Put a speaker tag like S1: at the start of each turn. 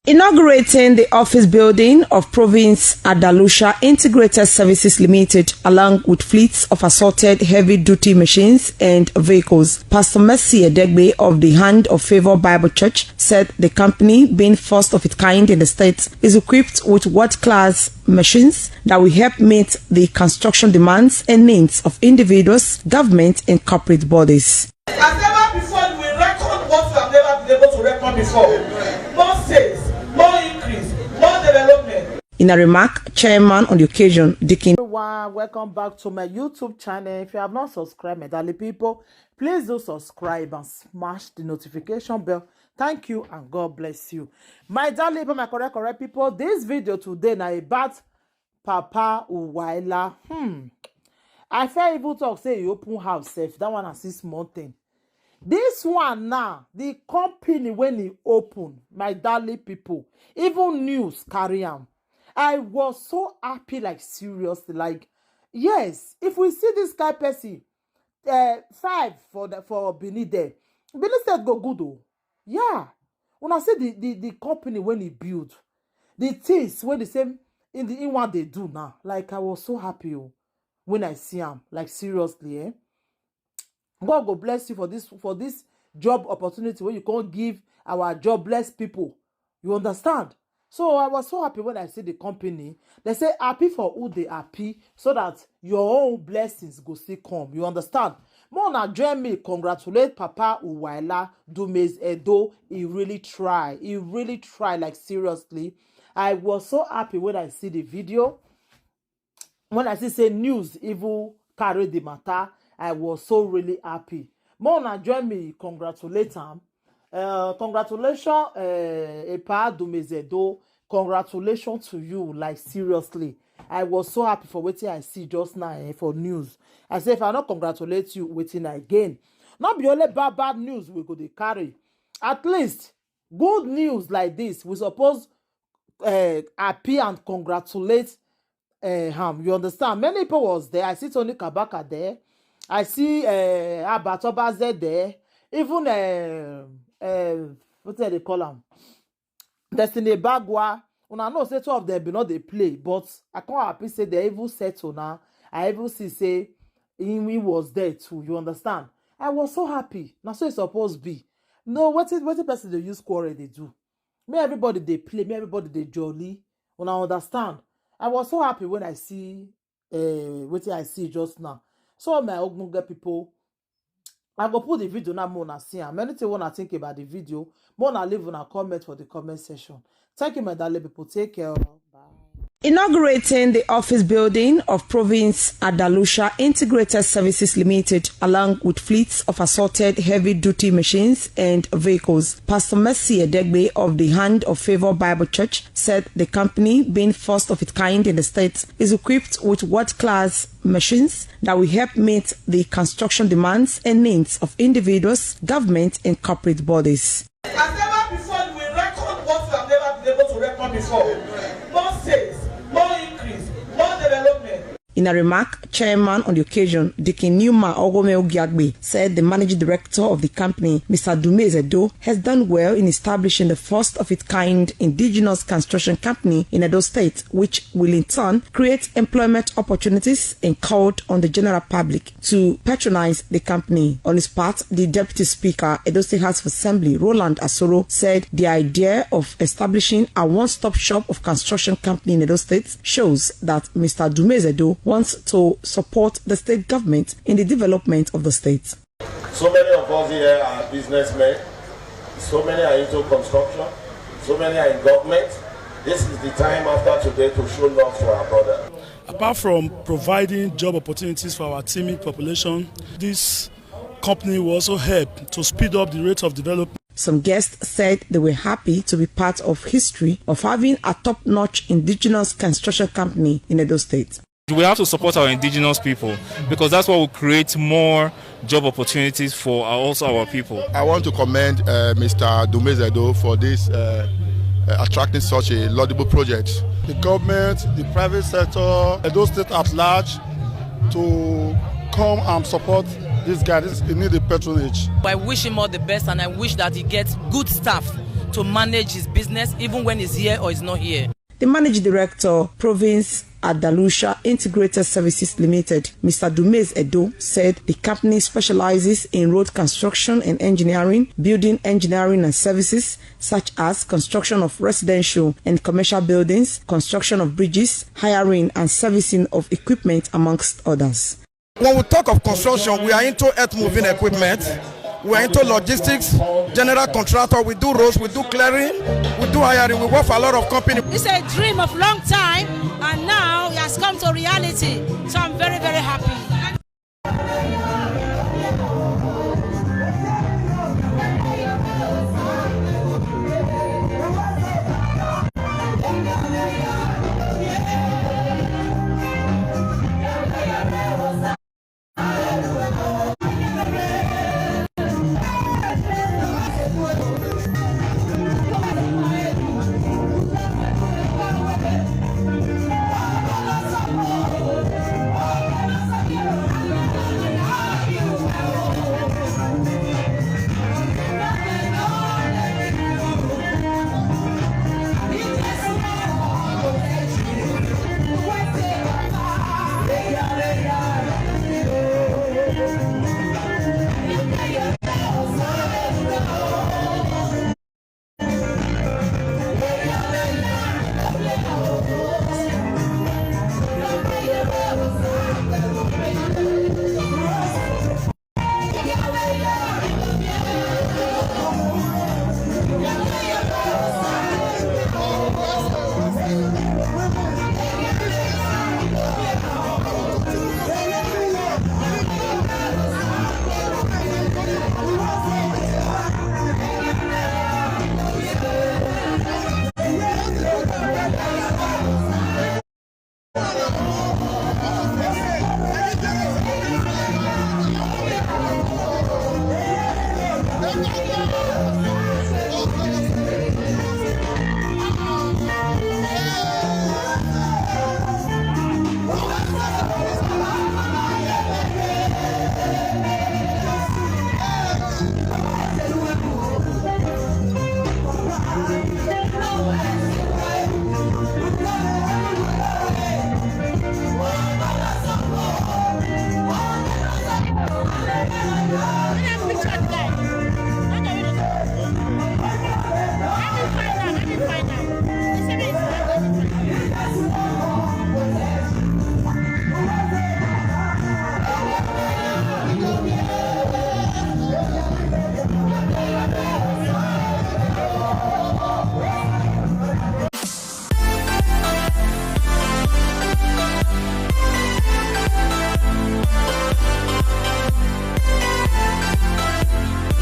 S1: Inaugurating the office building of Province Adalusha Integrated Services Limited along with fleets of assorted heavy-duty machines and vehicles, Pastor Mercy Edegbe of the Hand of Favour Bible Church said the company, being first of its kind in the state, is equipped with world-class machines that will help meet the construction demands and needs of individuals, government and corporate bodies.
S2: As never before, we record what we have never been able to record before. More sales, more increase, more development.
S1: In a remark, Chairman on the occasion, Dickin.
S3: Everyone, welcome back to my YouTube channel. If you have not subscribed, my darling people, please do subscribe and smash the notification bell. Thank you and God bless you. My darling people, my correct people, this video today now about Papa Uwalia. I feel able to say you open house safe. That one is 6 months. This one now, the company when it open, my darling people, even news carry on. I was so happy, like seriously, like yes, if we see this guy person, 5 for Benin there, Benin said go good though. Yeah, when I say the company when he build, the things when the same in what they do now, like I was so happy when I see him, like seriously, God go bless you for this job opportunity where you can't give our jobless people. You understand? So I was so happy when I see the company. They say happy for who they happy so that your own blessings go still come. You understand? More na join me congratulate Papa Uwalia Dumez Edo. He really tried. He really tried, like seriously. I was so happy when I see the video. When I see say news evil carry the matter, I was so really happy. More na join me congratulate him. Congratulations, Papa Dumez Edo. Congratulations to you, like seriously. I was so happy for waiting I see just now for news. I say if I not congratulate you, waiting again. Not be only bad news we go to carry. At least good news like this, we suppose happy and congratulate him. You understand? Many people was there. I see Tony Kabaka there. I see Abatobaze there. Even what do they call him? Destiny Bagwa. Una know say 2 of them be not they play, but I can't happy say they even settle now. I even see say he was there too. You understand? I was so happy. Now so it's supposed to be. No, what the person they use quarrel they do. Me everybody they play. Me everybody they jolly. Una understand? I was so happy when I see what I see just now. So my Ogmunga people, I go put the video now more na see am. Anything wanna think about the video, more na leave on a comment for the comment section. Thank you, my darling people. Take care. Bye.
S1: Inaugurating the office building of Province Adalusha Integrated Services Limited along with fleets of assorted heavy-duty machines and vehicles, Pastor Mercy Edegbe of the Hand of Favour Bible Church said the company, being first of its kind in the state, is equipped with world-class machines that will help meet the construction demands and needs of individuals, government and corporate bodies.
S2: As never before, we record what we have never been able to record before. More sales, more increase, more development.
S1: In a remark, Chairman on the occasion, Dickin said the managing director of the company, Mr. Dumez Edo, has done well in establishing the first of its kind indigenous construction company in Edo State, which will in turn create employment opportunities and called on the general public to patronize the company. On his part, the Deputy Speaker, Edo State House of Assembly, Roland Asoro, said the idea of establishing a one-stop shop of construction company in Edo State shows that Mr. Dumez Edo wants to support the state government in the development of the state.
S4: So many of us here are businessmen, so many are into construction, so many are in government. This is the time after today to show love to our brother.
S5: Apart from providing job opportunities for our teeming population, this company will also help to speed up the rate of development.
S1: Some guests said they were happy to be part of history of having a top-notch indigenous construction company in Edo State.
S6: We have to support our indigenous people because that's what will create more job opportunities for also our people.
S7: I want to commend Mr. Dumez Edo for this attracting such a laudable project.
S5: The government, the private sector, Edo State at large to come and support this guy. He needs a patronage.
S8: I wish him all the best and I wish that he gets good staff to manage his business even when he's here or he's not here.
S1: The Managing Director, Province Adalusha Integrated Services Limited, Mr. Dumes Edo, said the company specializes in road construction and engineering, building engineering and services such as construction of residential and commercial buildings, construction of bridges, hiring and servicing of equipment, amongst others.
S9: When we talk of construction, we are into earth-moving equipment. We are into logistics, general contractor. We do roads, we do clearing, we do hiring. We work for a lot of companies.
S10: It's a dream of long time, and now it has come to reality. So I'm very, very happy.
S11: No.